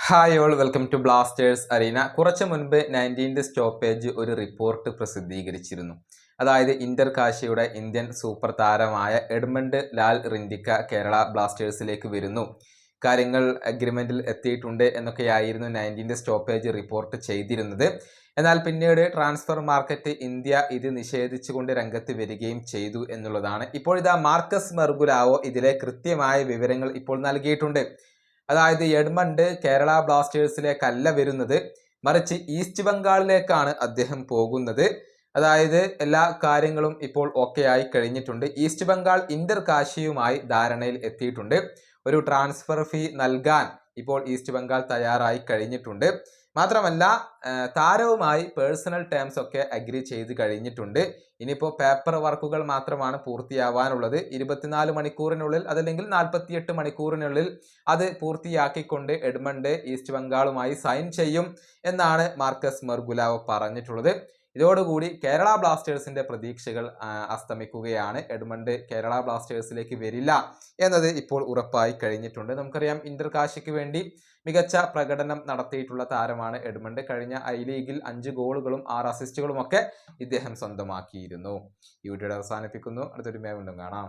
Hi all welcome to Blasters Arena. കുറച്ച് മുൻപ് 19th stoppage ഒരു റിപ്പോർട്ട് പ്രസിദ്ധീകരിച്ചിരുന്നു. അതായത് ഇന്റർ കാശിയുടെ ഇന്ത്യൻ സൂപ്പർ താരമായ എഡ്മണ്ട് ലാൽ റിൻഡിക്ക കേരള ബ്ലാസ്റ്റേഴ്സിലേക്ക് വരുന്നു, കാര്യങ്ങൾ അഗ്രിമെന്റിൽ എത്തിയിട്ടുണ്ട് എന്നൊക്കെയായിരുന്നു 19th സ്റ്റോപ്പേജ് റിപ്പോർട്ട് ചെയ്തിരുന്നത്. എന്നാൽ പിന്നീട് ട്രാൻസ്ഫർ മാർക്കറ്റ് ഇന്ത്യ ഇത് നിഷേധിച്ചുകൊണ്ട് രംഗത്ത് വരികയും ചെയ്തു എന്നുള്ളതാണ്. ഇപ്പോൾ ഇതാ മാർക്കസ് മെർഗുലാവോ ഇതിലെ കൃത്യമായ വിവരങ്ങൾ ഇപ്പോൾ നൽകിയിട്ടുണ്ട്. അതായത് എഡ്മണ്ട് കേരള ബ്ലാസ്റ്റേഴ്സിലേക്കല്ല വരുന്നത്, മറിച്ച് ഈസ്റ്റ് ബംഗാളിലേക്കാണ് അദ്ദേഹം പോകുന്നത്. അതായത് എല്ലാ കാര്യങ്ങളും ഇപ്പോൾ ഓക്കെ ആയി കഴിഞ്ഞിട്ടുണ്ട്. ഈസ്റ്റ് ബംഗാൾ ഇന്റർ കാശിയുമായി ധാരണയിൽ എത്തിയിട്ടുണ്ട്. ഒരു ട്രാൻസ്ഫർ ഫീ നൽകാൻ ഇപ്പോൾ ഈസ്റ്റ് ബംഗാൾ തയ്യാറായി കഴിഞ്ഞിട്ടുണ്ട്. മാത്രമല്ല താരവുമായി പേഴ്സണൽ ടേംസ് ഒക്കെ അഗ്രി ചെയ്ത് കഴിഞ്ഞിട്ടുണ്ട്. ഇനിയിപ്പോൾ പേപ്പർ വർക്കുകൾ മാത്രമാണ് പൂർത്തിയാവാനുള്ളത്. 24 മണിക്കൂറിനുള്ളിൽ അതല്ലെങ്കിൽ 48 മണിക്കൂറിനുള്ളിൽ അത് പൂർത്തിയാക്കിക്കൊണ്ട് എഡ്മണ്ട് ഈസ്റ്റ് ബംഗാളുമായി സൈൻ ചെയ്യും എന്നാണ് മാർക്കസ് മെർഗുലാവോ പറഞ്ഞിട്ടുള്ളത്. ഇതോടുകൂടി കേരള ബ്ലാസ്റ്റേഴ്സിന്റെ പ്രതീക്ഷകൾ അസ്തമിക്കുകയാണ്. എഡ്മണ്ട് കേരള ബ്ലാസ്റ്റേഴ്സിലേക്ക് വരില്ല എന്നത് ഇപ്പോൾ ഉറപ്പായി കഴിഞ്ഞിട്ടുണ്ട്. നമുക്കറിയാം ഇന്റർ കാശിക്ക് വേണ്ടി മികച്ച പ്രകടനം നടത്തിയിട്ടുള്ള താരമാണ് എഡ്മണ്ട്. കഴിഞ്ഞ ഐ ലീഗിൽ 5 ഗോളുകളും 6 അസിസ്റ്റുകളും ഒക്കെ ഇദ്ദേഹം സ്വന്തമാക്കിയിരുന്നു. ഈ വീഡിയോ അവസാനിപ്പിക്കുന്നു. അടുത്തൊരു വീണ്ടും കാണാം.